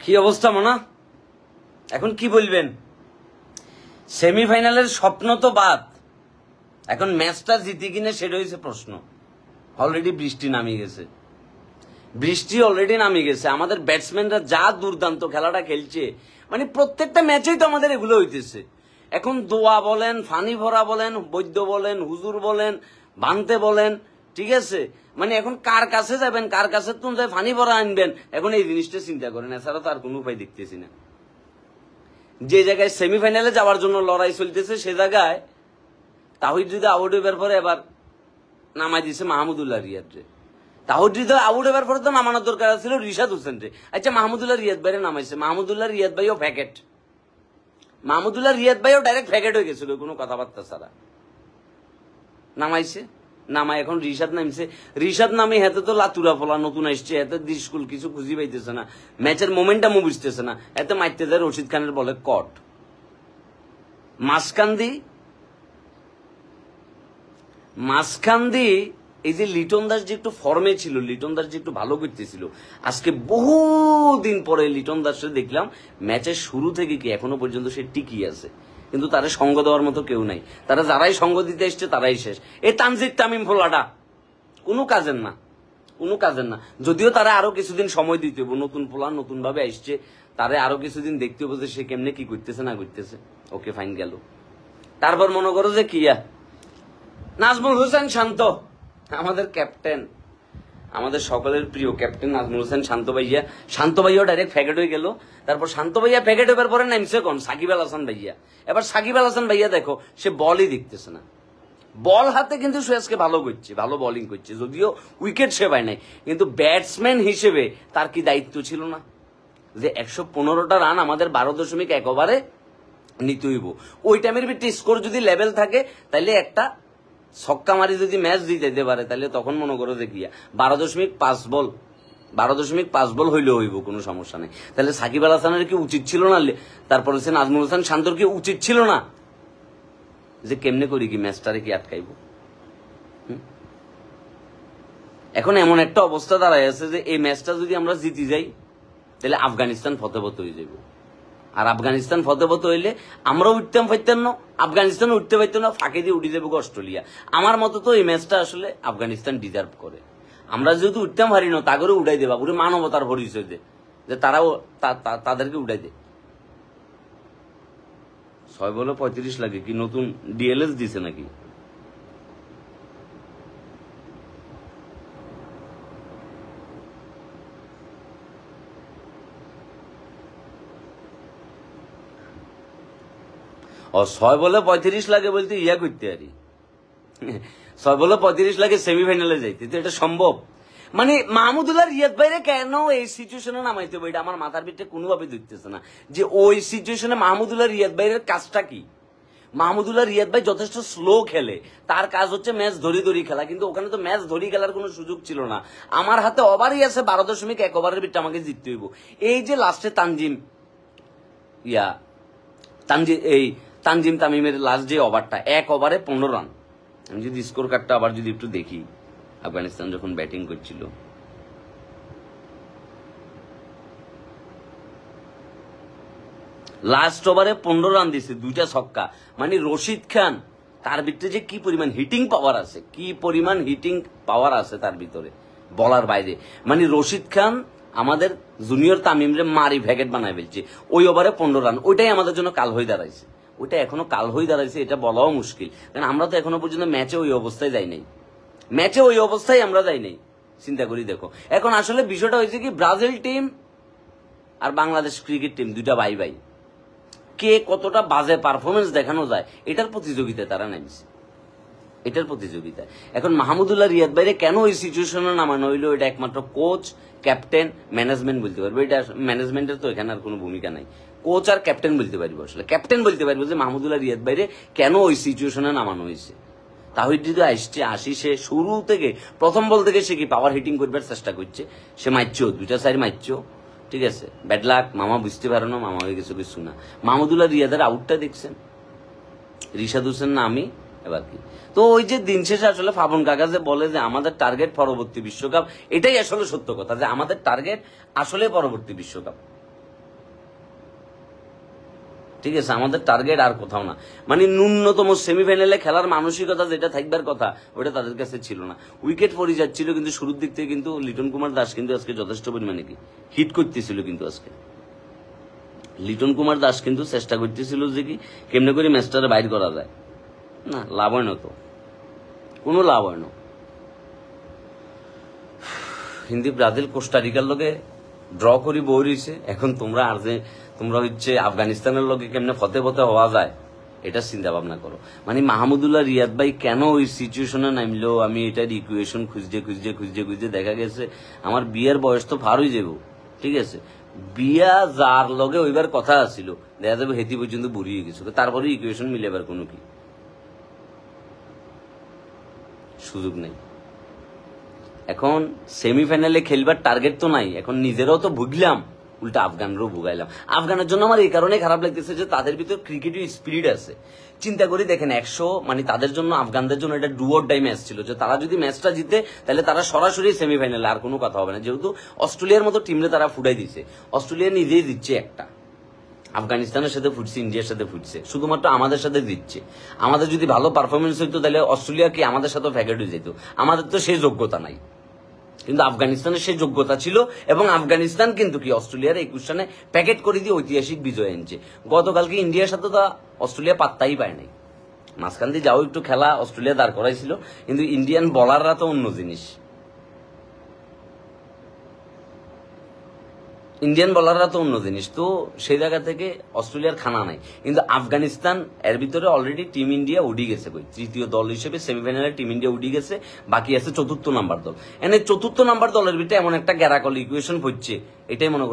কি অবস্থা মনা? এখন কি বলবেন? সেমিফাইনালের স্বপ্ন তো বাদ, এখন ম্যাচটা জিতে কিনে সেটা হয়েছে প্রশ্ন। অলরেডি বৃষ্টি নামিয়ে গেছে, আমাদের ব্যাটসম্যানরা যা দুর্দান্ত খেলাটা খেলছে, মানে প্রত্যেকটা ম্যাচেই তো আমাদের এগুলো হইতেছে। এখন দোয়া বলেন, ফানি ভরা বলেন, বৈদ্য বলেন, হুজুর বলেন, বানতে বলেন, ঠিক আছে, মানে এখন কার কাছে যাবেন, কার কাছে তো ফানি ভরা আনবেন, এখন এই জিনিসটা চিন্তা করেন, এছাড়া তো আর কোনো উপায় দেখতেছি না। যে জায়গায় সেমিফাইনালে যাওয়ার জন্য লড়াই চলতেছে সে জায়গায় তাহিদ হৃদয় আউট হইবার পরে এবার নামাই দিছে মাহমুদুল্লাহ রিয়াদরে। তাহিদ হৃদয় আউট হইবার পরে তো নামানোর দরকার ছিল রিশাদ হোসেন রে। আচ্ছা, মাহমুদুল্লাহ রিয়াদ ভাইরে নামাইছে, মাহমুদুল্লাহ রিয়াদ ভাইও ফ্যাকেট, মাহমুদুল্লাহ রিয়াদ ভাইও ডাইরেক্ট ফ্যাকেট হয়ে গেছিল কোনো কথাবার্তা ছাড়া। নামাইছে, নামায় এখন রিশাদ নামছে। রিশাদ নামে হেতে তো লাতুরা ফলা নতুন আসছে, এতে স্কুল কিছু খুঁজি পাইতেছে না, ম্যাচের মোমেন্টামও বুঝতেছে না, এতে মাইতে যায় রশিদ খানের বলে কট। মাঝখান দিয়ে এই যে লিটন দাস যে একটু ফর্মে ছিল, লিটন দাস যে একটু ভালো করতেছিল, আজকে বহুদিন পরে লিটন দাসকে দেখলাম ম্যাচের শুরু থেকে কি এখনো পর্যন্ত সে টিকি আছে, কিন্তু তারা সঙ্গ দেওয়ার মতো কেউ নাই। তারা যারাই সঙ্গ দিতে এসছে তারাই শেষ। এই তানজিদ তামিম ফোলাটা কোনো কাজের না, যদিও তারা আরো কিছুদিন সময় দিতে হবে, নতুন ফোলা নতুন ভাবে আসছে, তারা আরো কিছুদিন দেখতে হবে যে সে কেমনে কি করতেছে না করতেছে। ওকে, ফাইন গেল। তারপর মনে করো যে কিয়া নাজমুল হোসেন শান্ত, আমাদের ক্যাপ্টেন, আমাদের সকলের প্রিয় ক্যাপ্টেন নাজমুল হোসেন শান্ত ভাইয়া ডাইরেক্ট ফ্যাকেট হয়ে গেল। তারপর শান্ত ভাইয়া ফ্যাকেট হবার পরে নামছে কোন সাকিব আল হাসান ভাইয়া। এবার সাকিব আল হাসান ভাইয়া দেখো সে বলই দেখতেছে না, বল হাতে কিন্তু সে আজকে ভালো করছে, ভালো বোলিং করছে, যদিও উইকেট সে পায় নাই, কিন্তু ব্যাটসম্যান হিসেবে তার কি দায়িত্ব ছিল না যে 115টা রান আমাদের 12.1 ওভারে নিতে হইব। ওই টাইমের ভিতরে স্কোর যদি লেভেল থাকে তাহলে একটা ছক্কা মারি যদি ম্যাচ জিতে পারে, তাহলে তখন মনে করো যে কিয়া 12.5 বল হইলেও হইব, কোনো সমস্যা নেই। তাহলে সাকিব আল হাসানের কি উচিত ছিল না, তারপর হচ্ছে নাজমুল হোসেন শান্তর কি উচিত ছিল না যে কেমনে করি কি ম্যাচটারে কি আটকাইব? এখন এমন একটা অবস্থা দাঁড়ায় আছে যে এই ম্যাচটা যদি আমরা জিতে যাই তাহলে আফগানিস্তান ফতেবত হয়ে যাইব, আর আফগানিস্তান ফতেবত হইলে আমরা উঠতাম পাইতাম না, আফগানিস্তান উঠতে পাইতাম না, ফাঁকে দিয়ে উঠে যাবো অস্ট্রেলিয়া। আমার মতো তো এই ম্যাচটা আসলে আফগানিস্তান ডিজার্ভ করে। আমরা যেহেতু উঠতাম পারি না, তাগরে উঠাই দেবা, পুরো মানবতার পরিচয় দে যে তারাও তাদেরকে উঠাই দে। 6 বলে 35 লাগে, কি নতুন ডিএলএস দিছে নাকি? ও 6 বলে 35 লাগে বলতে ইয়া করতে পারি, 6 বলে 35 লাগে সেমিফাইনালে যাইতে, তো এটা সম্ভব? মানে মাহমুদুল্লাহ রিয়াদ ভাইরে কেন এই সিচুয়েশনে নামাইতে হবে, এটা আমার মাথার ভিতরে কোনোভাবে ধরতেছে না যে ওই সিচুয়েশনে মাহমুদুল্লাহ রিয়াদ ভাইয়ের কাজটা কি। মাহমুদুল্লাহ রিয়াদ ভাই যথেষ্ট স্লো খেলে, তার কাজ হচ্ছে ম্যাচ ধরি খেলা, কিন্তু ওখানে তো ম্যাচ ধরি খেলার কোনো সুযোগ ছিল না। আমার হাতে ওভারই আছে 12.1 ওভারের ভিতরে আমাকে জিততে হইব। এই যে লাস্টে তানজিম তামিমের লাস্ট যে ওভারটা, 1 ওভারে 15 রান। আমি যদি স্কোর কার্ডটা আবার যদি একটু দেখি, আফগানিস্তান যখন ব্যাটিং করছিল, লাস্ট ওভারে 15 রান দিছে, 2টা ছক্কা। মানে রশিদ খান তার ভিতরে যে কি পরিমাণ হিটিং পাওয়ার আছে তার ভিতরে বলার বাইরে। মানে রশিদ খান আমাদের জুনিয়র তামিমরে মারি ভ্যাকেট বানায় ফেলছে ওই ওভারে 15 রান। ওইটাই আমাদের জন্য কাল হয়ে দাঁড়াইছে, ওইটা এখনো কাল হয়ে দাঁড়াইছে, এটা বলাও মুশকিল, কারণ আমরা তো এখনো পর্যন্ত ম্যাচে ওই অবস্থায় যাই নাই, আমরা যাই নাই। চিন্তা করি দেখো, এখন আসলে বিষয়টা হয়েছে কি, ব্রাজিল টিম আর বাংলাদেশ ক্রিকেট টিম দুইটা ভাই ভাই, কে কতটা বাজে পারফরমেন্স দেখানো যায় এটার প্রতিযোগিতায় তারা নামছে, এটার প্রতিযোগিতায়। এখন মাহমুদুল্লাহ রিয়াদ ভাইরে কেন ওই সিচুয়েশনে নামানো হইলো, এটা একমাত্র কোচ, ক্যাপ্টেন, ম্যানেজমেন্ট বলতে পারবে। এটা ম্যানেজমেন্টের তো এখানে আর কোনো ভূমিকা নাই, কোচ আর ক্যাপ্টেন বলতে পারবো। আসলে ক্যাপ্টেন বলতে পারবো যে মাহমুদুল্লাহ রিয়াদ ভাইরে কেন ওই সিচুয়েশনে নামানো হয়েছে। তাহিদ যদি আসি সে শুরু থেকে প্রথম বল থেকে সে কি পাওয়ার হিটিং করবার চেষ্টা করছে, সে মারছো 2টা সাইড মারছো, ঠিক আছে, ব্যাড লাক, মামা বুঝতে পারো না, মামা কিছু না। মাহমুদুল্লাহ রিয়াদের আউটটা দেখছেন, রিশাদ হোসেন না আমি এবার কি। তো ওই যে দিন শেষে আসলে ফাবন কাকা যে বলে যে আমাদের টার্গেট পরবর্তী বিশ্বকাপ, এটাই আসলে সত্য কথা, যে আমাদের টার্গেট আসলে পরবর্তী বিশ্বকাপ। ঠিক আছে, আমাদের টার্গেট আর কোথাও না, মানে ন্যূনতম সেমিফাইনালে খেলার মানসিকতা যেটা থাকবার কথা ওটা তাদের কাছে ছিল না। উইকেট পড়ে যাচ্ছিল, কিন্তু শুরুর দিক থেকে কিন্তু লিটন কুমার দাস কিন্তু আজকে যথেষ্ট পরিমাণে কি হিট করতেছিল। কিন্তু আজকে লিটন কুমার দাস কিন্তু চেষ্টা করতেছিল যে কি কেমনে করে ম্যাচটারে বাইর করা যায়। না, লাভ হয় না, তো কোনো লাভ হয় না। হিন্দি ব্রাজিল কোস্টারিকার লগে ড্র করি বই রয়েছে, এখন তোমরা আর যে তোমরা হচ্ছে আফগানিস্তানের লগে কেমনে ফতে ফতে হওয়া যায় এটা চিন্তা ভাবনা করো। মানে মাহমুদুল্লাহ রিয়াদ ভাই কেন ওই সিচুয়েশনে নামলো, আমি এটার ইকুয়েশন খুঁজতে দেখা গেছে আমার বিয়ের বয়স তো পার হয়ে যাবো। ঠিক আছে, বিয়া যার লগে ওইবার কথা আসছিল দেখা যাবে হেতি পর্যন্ত বুড়িয়ে গেছিল, তারপরে ইকুয়েশন মিলেবার কোনো কি সুযোগ নেই। এখন সেমিফাইনালে খেলবার টার্গেট তো নাই, এখন নিজেরাও তো ভুগলাম, উল্টা আফগানরাও ভুগাইলাম। আফগানের জন্য আমার এই কারণে খারাপ লাগতেছে যে তাদের ভিতর ক্রিকেটের স্পিরিট আছে। চিন্তা করি দেখেন 100 মানে তাদের জন্য আফগানদের জন্য এটা ডু অর ডাই ম্যাচ ছিল, যে তারা যদি ম্যাচটা জিতে তাহলে তারা সরাসরি সেমিফাইনালে, আর কোনো কথা হবে না। যেহেতু অস্ট্রেলিয়ার মতো টিমরে তারা ফুটাই দিছে, অস্ট্রেলিয়া নিজেই দিচ্ছে একটা, আফগানিস্তানের সাথে ফুটছে, ইন্ডিয়ার সাথে ফুটছে, শুধুমাত্র আমাদের সাথে দিচ্ছে। আমাদের যদি ভালো পারফরমেন্স হইতো তাহলে অস্ট্রেলিয়া কি আমাদের সাথে প্যাকেট হয়ে যেত, আমাদের তো সেই যোগ্যতা নাই। কিন্তু আফগানিস্তানের সেই যোগ্যতা ছিল, এবং আফগানিস্তান কিন্তু কি অস্ট্রেলিয়ার 21 রানে প্যাকেট করে দিয়ে ঐতিহাসিক বিজয় এনেছে। গতকালকে ইন্ডিয়ার সাথে তো অস্ট্রেলিয়া পাত্তাই পায় নাই, মাঝখান দিয়ে যাও একটু খেলা অস্ট্রেলিয়া দাঁড় করাইছিল, কিন্তু ইন্ডিয়ান বলাররা তো অন্য জিনিস, তো সেই জায়গা থেকে অস্ট্রেলিয়ার খানা নাই। কিন্তু আফগানিস্তান এর ভিতরে অলরেডি টিম ইন্ডিয়া উঠে গেছে, তৃতীয় দল হিসেবে সেমিফাইনালে টিম ইন্ডিয়া উঠে গেছে, বাকি আছে 4র্থ নাম্বার দল। এনে 4র্থ নাম্বার দলের ভিতরে এমন একটা গ্যারাকল ইকুয়েশন হচ্ছে, এটাই মনে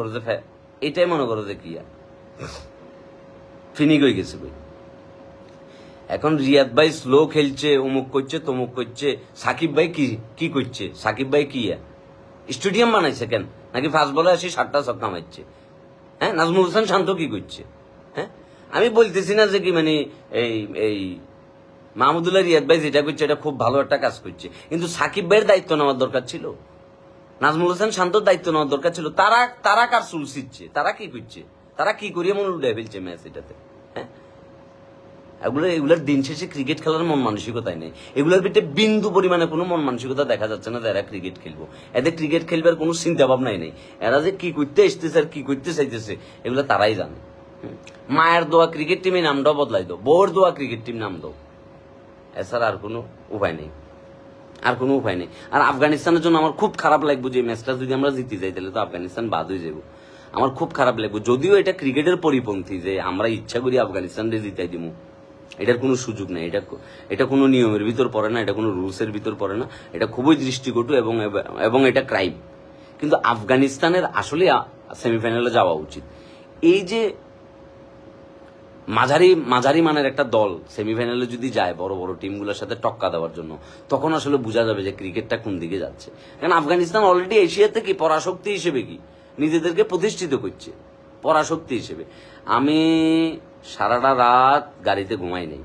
করো যে কি ফিনিক হয়ে গেছে বই। এখন রিয়াদ ভাই স্লো খেলছে, অমুক করছে তমুক করছে, সাকিব ভাই কি করছে, সাকিব ভাই কি স্টেডিয়াম বানাইছে কেন, নাকি ফাস্ট বলে আসি 7টা ছক্কা মারছে? হ্যাঁ, নাজমুল হোসেন শান্ত কি করছে? হ্যাঁ, আমি বলতেছি না যে কি মানে এই মাহমুদুল্লাহ রিয়াদ ভাই যেটা করছে এটা খুব ভালো একটা কাজ করছে, কিন্তু সাকিব ভাইয়ের দায়িত্ব নেওয়ার দরকার ছিল, নাজমুল হোসেন শান্তর দায়িত্ব নেওয়ার দরকার ছিল। তারা কার চুল ছিটছে, তারা কি করছে, তারা কি করিয়ে মন উল্টে ফেলছে ম্যাচ এটাতে? হ্যাঁ, এগুলোর দিন শেষে ক্রিকেট খেলার মন মানসিকতাই নেই, এগুলোর ভিতরে বিন্দু পরিমাণে কোনো মন মানসিকতা দেখা যাচ্ছে না যে এরা ক্রিকেট খেলবো, এদের ক্রিকেট খেলবার কোনো চিন্তা ভাবনাই নেই। এরা যে কি করতে এসতেছে আর কি করতে চাইতেছে এগুলো তারাই জানে। মায়ের দোয়া ক্রিকেট টিমে নামটাও বদলাই দাও, বউর দোয়া ক্রিকেট টিম নাম দাও, এছাড়া আর কোনো উপায় নেই, আর আফগানিস্তানের জন্য আমার খুব খারাপ লাগবে যে ম্যাচটা যদি আমরা জিতে যাই তাহলে তো আফগানিস্তান বাদ হয়ে যাবো, আমার খুব খারাপ লাগবে। যদিও এটা ক্রিকেটের পরিপন্থী যে আমরা ইচ্ছা করি আফগানিস্তানকে জিতাই দিব, এটার কোনো সুযোগ নেই, এটা কোনো নিয়মের ভিতর পড়ে না, এটা কোনো রুলসের ভিতর পড়ে না, এটা খুবই দৃষ্টিকটু এবং এটা ক্রাইম। কিন্তু আফগানিস্তানের আসলে সেমিফাইনালে যাওয়া উচিত। এই যে মাঝারি মানের একটা দল সেমিফাইনালে যদি যায় বড় বড় টিমগুলোর সাথে টক্কা দেওয়ার জন্য, তখন আসলে বোঝা যাবে যে ক্রিকেটটা কোন দিকে যাচ্ছে। কারণ আফগানিস্তান অলরেডি এশিয়াতে কি পরাশক্তি হিসেবে কি নিজেদেরকে প্রতিষ্ঠিত করছে, পরাশক্তি হিসেবে। আমি সারাটা রাত গাড়িতে ঘুমাই নেই,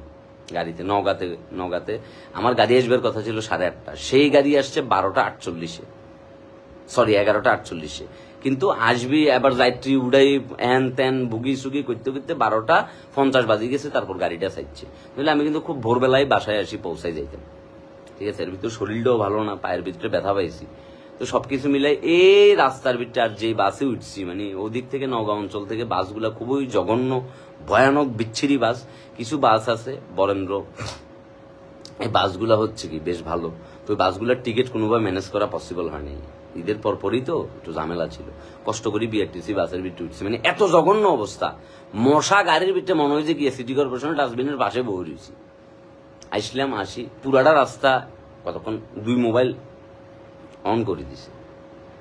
নগাতে আমার গাড়ি আসবার কথা ছিল 8:30, সেই গাড়ি আসছে 11:48, কিন্তু আসবি এবার যাত্রী উড়াই এন তেন বুগি সুগি করতে করতে 12:50 বাজে গেছে, তারপর গাড়িটা চাইছে। বুঝলে আমি কিন্তু খুব ভোরবেলায় বাসায় আসি পৌঁছাই যাইতাম। ঠিক আছে, এর ভিতরে শরীরটাও ভালো না, পায়ের ভিতরে ব্যথা পাইছি, তো সবকিছু মিলাই এই রাস্তার ভিতরে আর যে বাসে উঠছি, মানে ওদিক থেকে নওগাঁ অঞ্চল থেকে বাসগুলা খুবই জঘন্য ভয়ানক বিচ্ছিরি বাস। কিছু বাস আছে বরেন্দ্র, এই বাসগুলা হচ্ছে কি বেশ ভালো, তো ওই বাসগুলার টিকিট কোনোভাবে ম্যানেজ করা পসিবল হয়নি, ঈদের পরপরই তো একটু ঝামেলা ছিল, কষ্ট করি বিআরটিসি বাসের ভিতরে উঠছি, মানে এত জঘন্য অবস্থা, মশা গাড়ির ভিতরে মনে হয় যে গিয়ে সিটি কর্পোরেশনের ডাস্টবিনের পাশে বসে রয়েছি। আসি পুরাটা রাস্তা কতক্ষণ 2 মোবাইল অন করে দিছে,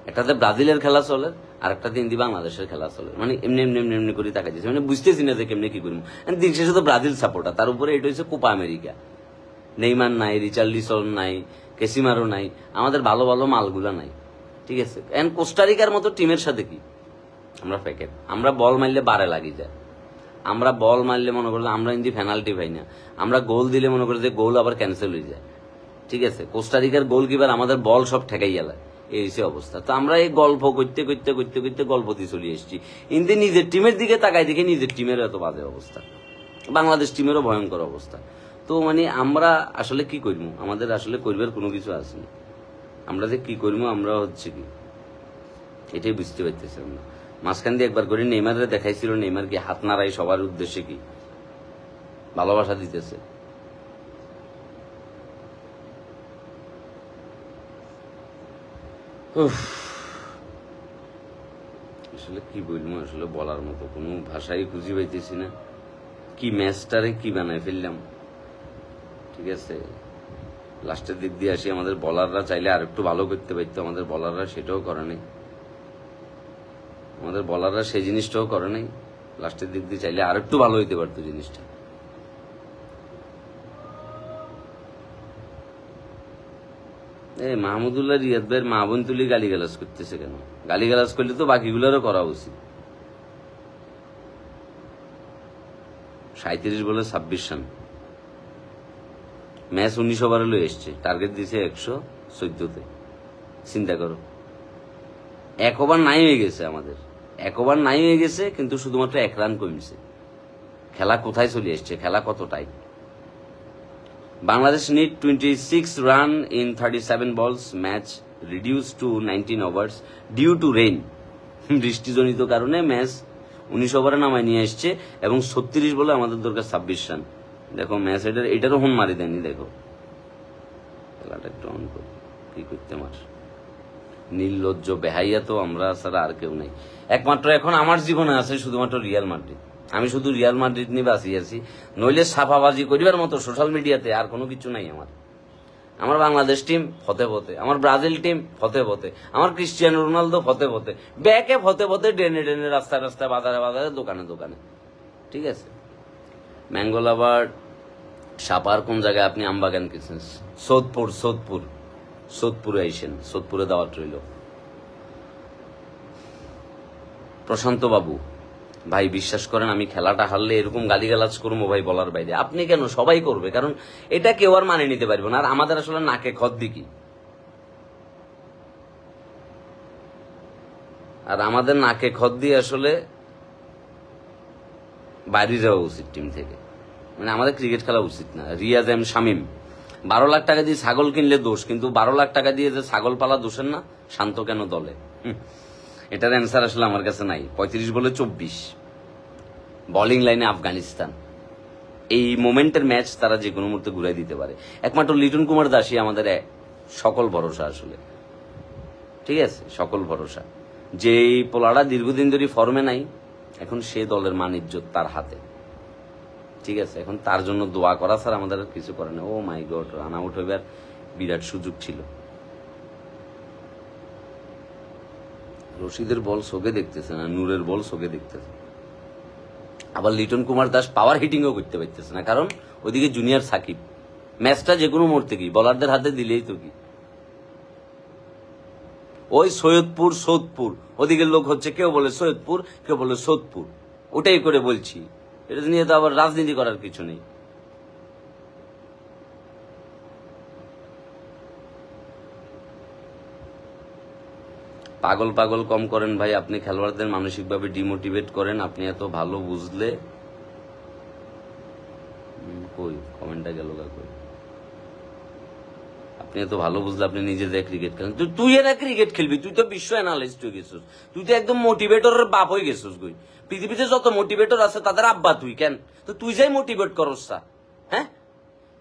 একটাতে ব্রাজিলের খেলা চলে আর একটাতে হিন্দি বাংলাদেশের খেলা চলে, মানে এমনি করে তাকাই দিচ্ছে, মানে বুঝতেছি না যে কেমনি কি করবো। দিন শেষে তো ব্রাজিল সাপোর্টার, তার উপরে এটা হচ্ছে কোপা আমেরিকা, নেইমার নাই, রিচার্লিসন নাই, কেসিমারও নাই, আমাদের ভালো ভালো মালগুলা নাই। ঠিক আছে, এন্ড কোস্টারিকার মতো টিমের সাথে কি আমরা প্যাকেট, আমরা বল মারলে বারে লাগি যায়, আমরা বল মারলে মনে করলে আমরা ইন্দি পেনাল্টি পাই না, আমরা গোল দিলে মনে করি যে গোল আবার ক্যান্সেল হয়ে যায়। ঠিক আছে, কোস্টারিকার গোলকিপার আমাদের বল সব ঠেকাই গেলায়, এই হচ্ছে অবস্থা। তো আমরা এই গল্প করতে করতে করতে করতে গল্প দিয়ে চলে এসেছি, কিন্তু নিজের টিমের দিকে তাকাই দেখে নিজের টিমেরও এত বাজে অবস্থা, বাংলাদেশ টিমেরও ভয়ঙ্কর অবস্থা। তো মানে আমরা আসলে কি করবো, আমাদের আসলে করবার কোনো কিছু আছে না, আমরা যে কি করবো আমরা হচ্ছে কি এটাই বুঝতে পারতেছি আমরা। মাঝখান দিয়ে একবার করে নেইমারে দেখাইছিল, নেইমার কি হাত নাড়াই সবার উদ্দেশ্যে কি ভালোবাসা দিতেছে। আসলে কি বলবো, আসলে বলার মতো কোনো ভাষাই খুঁজে পাইতেছি না। কি ম্যাচটারে কি বানায় ফেললাম। ঠিক আছে, লাস্টের দিক দিয়ে আসি, আমাদের বলাররা চাইলে আর একটু ভালো করতে পারতো, আমাদের বলাররা সেটাও করে নাই, আমাদের বলাররা সেই জিনিসটাও করে নাই। লাস্টের দিক দিয়ে চাইলে আর একটু ভালো হইতে পারতো জিনিসটা। মাহমুদুল্লাহ রিয়াদ ভাইয়ের মা বোন তুলি গালিগালাজ করতেছে কেন? গালিগালাজ করলে তো বাকিগুলোরও করা উচিত। 37 বলে 26 রান, ম্যাচ 19 ওভারে লয়ে এসছে, টার্গেট দিছে 114তে। চিন্তা করো, 1 ওভার নাই হয়ে গেছে আমাদের, 1 ওভার নাই হয়ে গেছে, কিন্তু শুধুমাত্র 1 রান কমছে। খেলা কোথায় চলে এসছে, খেলা কত tight. Bangladesh need 26 run in 37 balls. Match reduced to 19 overs due to rain. বৃষ্টিজনিত কারণে ম্যাচ 19 ওভারে নামায় নিয়ে এসছে এবং 36 বলে আমাদের দরকার 26 রান। দেখো ম্যাচ এটারও হোন মারি দেয়নি। দেখো খেলাটা একটু অন করি, কি করতে মার নির্লজ্জ বেহাইয়া তো আমরা ছাড়া আর কেউ নাই। একমাত্র এখন আমার জীবনে আছে শুধুমাত্র রিয়াল মাদ্রিদ। আমি শুধু রিয়াল মাদ্রিদ নিয়ে বাঁচিয়ে আছি, নইলে ছাপাবাজি করিবার মতো সোশ্যাল মিডিয়াতে আর কোনো কিছু নাই আমার। আমার বাংলাদেশ টিম ফতে ফতে, আমার ব্রাজিল টিম ফতে ফতে, আমার ক্রিস্টিয়ানো রোনালদো ফতে ফতে, ব্যাকে ফতে ফতে, ড্রেনে ড্রেনে, রাস্তায় রাস্তায়, বাজারে বাজারে, দোকানে দোকানে। ঠিক আছে, ম্যাঙ্গো লাভার সাপার কোন জায়গায় আপনি আমবাগান গেছেন? সোদপুরে আইসেন, সোদপুরে দাওয়াত রইল। প্রশান্ত বাবু ভাই বিশ্বাস করেন, আমি খেলাটা হারলে এরকম গালিগালাজ করবো ভাই বলার বাইরে। আপনি কেন, সবাই করবে, কারণ এটা কেউ আর মানে নিতে পারবে না। আর আমাদের আসলে নাকে খদ্দি কি, আর আমাদের নাকে খদ্দি আসলে বাইরে যাওয়া উচিত টিম থেকে, মানে আমাদের ক্রিকেট খেলা উচিত না। রিয়াজ এম শামিম 12 লাখ টাকা দিয়ে ছাগল কিনলে দোষ, কিন্তু 12 লাখ টাকা দিয়ে যে ছাগল পালা দোষের না, শান্ত কেন দলে? এটার অ্যান্সার আসলে আমার কাছে নাই। 35 বলে 24, বোলিং লাইনে আফগানিস্তান। এই মোমেন্টের ম্যাচ তারা যে কোনো মুহূর্তে ঘুরাই দিতে পারে। একমাত্র লিটন কুমার দাসই আমাদের সকল ভরসা আসলে। ঠিক আছে, সকল ভরসা। যেই পোলাটা দীর্ঘদিন ধরে ফর্মে নাই, এখন সে দলের মান ইজ্জত তার হাতে। ঠিক আছে, এখন তার জন্য দোয়া করা ছাড়া আমাদের কিছু করে না। ও মাই গড, রান আউট হইবার বিরাট সুযোগ ছিল। রশিদের বল চোখে দেখতেছে না, নূরের বল চোখে দেখতেছে। আবার লিটন কুমার দাস পাওয়ার হিটিংও করতে পারতেছে না, কারণ ওইদিকে জুনিয়র সাকিব। ম্যাচটা যে কোনো মুহূর্তে কি বলারদের হাতে দিলেই তো কি। ওই সৈয়দপুর সোদপুর, ওদিকে লোক হচ্ছে কেউ বলে সৈয়দপুর, কেউ বলে সোদপুর, ওটাই করে বলছি। এটা নিয়ে তো আবার রাজনীতি করার কিছু নেই। পাগল পাগল কম করেন ভাই, আপনি খেলোয়াড়দের মানসিকভাবে ডিমোটিভেট করেন। আপনি এত ভালো বুঝলে কই কমেন্টটা গেল কই? আপনি এত ভালো বুঝলে আপনি নিজে যে ক্রিকেট খেলেন। তুই এরা ক্রিকেট খেলবি, তুই তো বিশ্ব অ্যানালিস্ট হয়ে গেছিস, তুই তো একদম মোটিভেটরের বাপ হয়ে গেছিস। কই পৃথিবীতে যত মোটিভেটর আছে তাদের আব্বা তুই, কেন তো তুই যাই মোটিভেট করস? হ্যাঁ,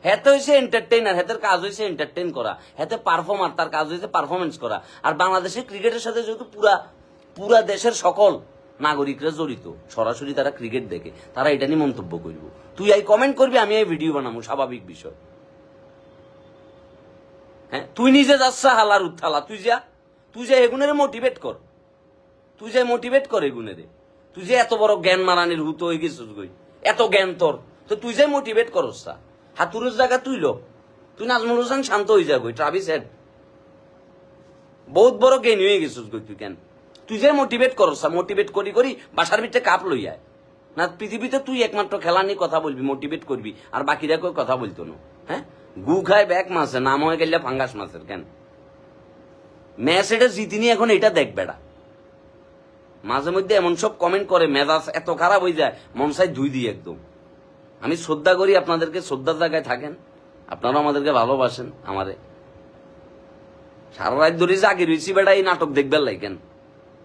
হেতে হয়েছে এন্টারটেইনার, হেতের কাজ হয়েছে এন্টারটেইন করা, হেতে পারফর্মার, তার কাজ হয়েছে পারফরমেন্স করা। আর বাংলাদেশের ক্রিকেটের সাথে যেহেতু পুরা দেশের সকল নাগরিকরা জড়িত, সরাসরি তারা ক্রিকেট দেখে, তারা এটা নিয়ে মন্তব্য করব। তুই এই কমেন্ট করবি, আমি এই ভিডিও বানাবো, স্বাভাবিক বিষয়। হ্যাঁ, তুই নিজে যাচ্ছ হালার উত্থালা, তুই যা এগুনের মোটিভেট কর, তুই যে মোটিভেট কর এগুনের। তুই যে এত বড় জ্ঞান মারানির হুতো হয়ে গেছিস গই, এত জ্ঞান তোর, তো তুই যে মোটিভেট করস। হাতুরের জায়গা তুই নাজমুল হোসেন শান্ত হয়ে যাবি, ট্রাভিস হেড বহুত বড় জ্ঞানী হয়ে গেছিস গই। তুই কেন, তুই যে মোটিভেট করস, মোটিভেট করি করি বাসার ভিতরে কাপ লইয়ায় না। পৃথিবীতে তুই একমাত্র খেলা নিয়ে কথা বলবি, মোটিভেট করবি, আর বাকিরা কেউ কথা বলতো না। হ্যাঁ, গু খায় ব্যাক মাছে, নাম হয়ে গেলে ফাঙ্গাস মাছের। কেন ম্যাচ এটা জিতিনি, এখন এটা দেখ বেড়া। মাঝে মধ্যে এমন সব কমেন্ট করে, মেজাজ এত খারাপ হয়ে যায়, মন চাই ধুই দিই একদম। আমি শ্রদ্ধা করি আপনাদেরকে, শ্রদ্ধার জায়গায় থাকেন, আপনারাও আমাদেরকে ভালোবাসেন। আমারে সারা রাত ধরে জাগি রয়েছি বেড়া এই নাটক দেখবার লাই কেন?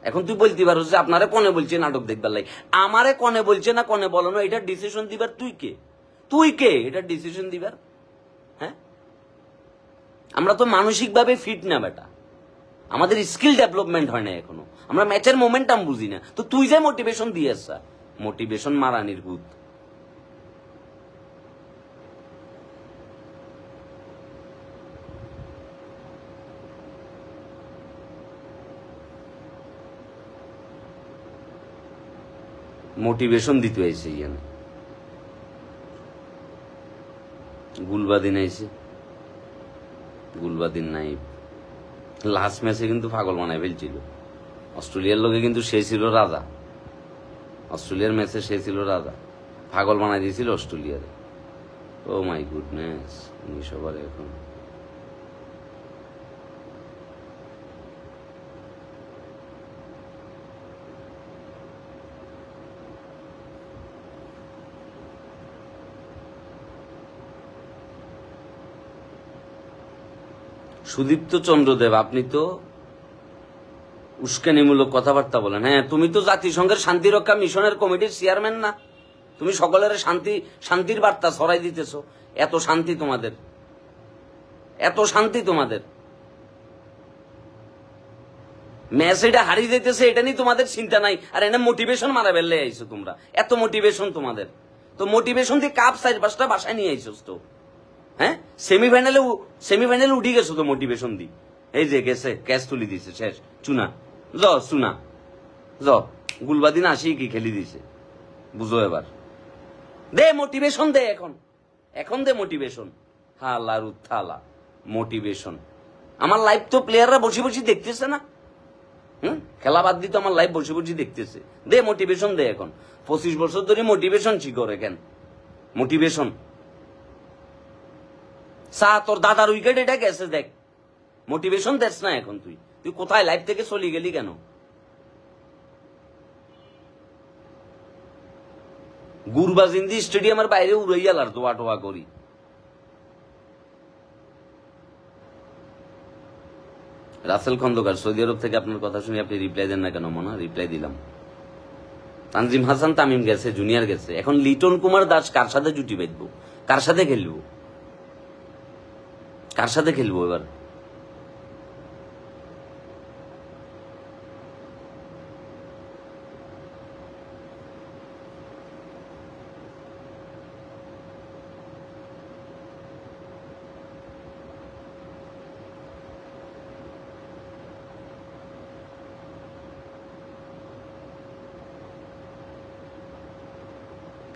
এখন তুই বলতে পারো যে আপনারে কনে বলছে নাটক দেখবার লাই, আমারে কনে বলছে না কনে বলানো, এটা ডিসিশন দিবার তুই কে? তুই কে এটা ডিসিশন দিবার? হ্যাঁ, আমরা তো মানসিকভাবে ফিট না বেটা, আমাদের স্কিল ডেভেলপমেন্ট হয় না এখনো, আমরা ম্যাচের মোমেন্টাম বুঝি না। তো তুই যে মোটিভেশন দিয়েছ, মোটিভেশন মারানির ভূত। মোটিভেশন দিতে আইছে ইয়ানে, গুলবাদিন আইছে, গুলবাদিন নাই। লাস্ট ম্যাচে কিন্তু পাগল বানায় ফেলছিল অস্ট্রেলিয়ার লোকে, কিন্তু সে ছিল রাজা। অস্ট্রেলিয়ার ম্যাচে সে ছিল রাজা, পাগল বানাই দিয়েছিল অস্ট্রেলিয়ারে। ও মাই গুডনেস, উনি সবার এখন সুদীপ্ত চন্দ্রদেব, আপনি তো উস্কানিমূলক কথাবার্তা বলেন। হ্যাঁ, তুমি তো জাতিসংঘের শান্তিরক্ষা মিশনের কমিটির চেয়ারম্যান না? তুমি সকলের শান্তির বার্তা ছড়াই দিতেছো। এত শান্তি তোমাদের, এত শান্তি তোমাদের। ম্যাচ এটা হারিয়ে যেতেছে, এটা নিয়ে তোমাদের চিন্তা নাই, আর এনে মোটিভেশন মারা বেরলে আইছো তোমরা। এত মোটিভেশন তোমাদের, তো মোটিভেশন দিয়ে কাপ 4-5টা বাসায় নিয়ে আইছো তো। হ্যাঁ, সেমিফাইনালে উঠে গেছো তো মোটিভেশন দি। এই যে গেছে, ক্যাচ তুলি দিছে, শেষ চুনা। চুনা গুলবাদিন আসি কি খেলি দিছে, বুঝো এবার। দে মোটিভেশন দে, এখন দে মোটিভেশন। হালা রুথালা মোটিভেশন। আমার লাইভ তো প্লেয়াররা বসে বসে দেখতেছে না। খেলা বাদ দিতে আমার লাইভ বসে বসে দেখতেছে। দে মোটিভেশন দে এখন। 25 বছর ধরে মোটিভেশন ছি করে কেন? মোটিভেশন তোর দাদার উইকেট এটা গেছে দেখ, মোটিভেশন দেস না এখন। তুই কোথায় লাইভ থেকে চলে গেলি কেন? গুরবাজিন্দি স্টেডিয়ামের বাইরে উড়াইয়াল আর দোয়া টোয়া করি। রাসেল খন্দকার, সৌদি আরব থেকে আপনার কথা শুনে আপনি রিপ্লাই দেন না কেন? মনে রিপ্লাই দিলাম। তানজিম হাসান তামিম গেছে, জুনিয়র গেছে, এখন লিটন কুমার দাস কার সাথে জুটি বেঁধবো? কার সাথে খেলবো? কার সাথে খেলবো এবার?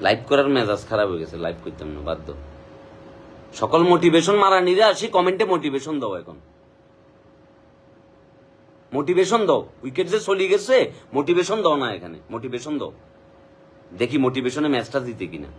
লাইভ করার মেজাজ খারাপ হয়ে গেছে, লাইভ করতাম না, বাধ্য। সকল মোটিভেশন মারা নিরে আসি কমেন্টে মোটিভেশন দাও এখন, মোটিভেশন দাও। উইকেট যে চলে গেছে, মোটিভেশন দাও না এখানে, মোটিভেশন দাও। দেখি মোটিভেশনে ম্যাচটা জিতে কিনা।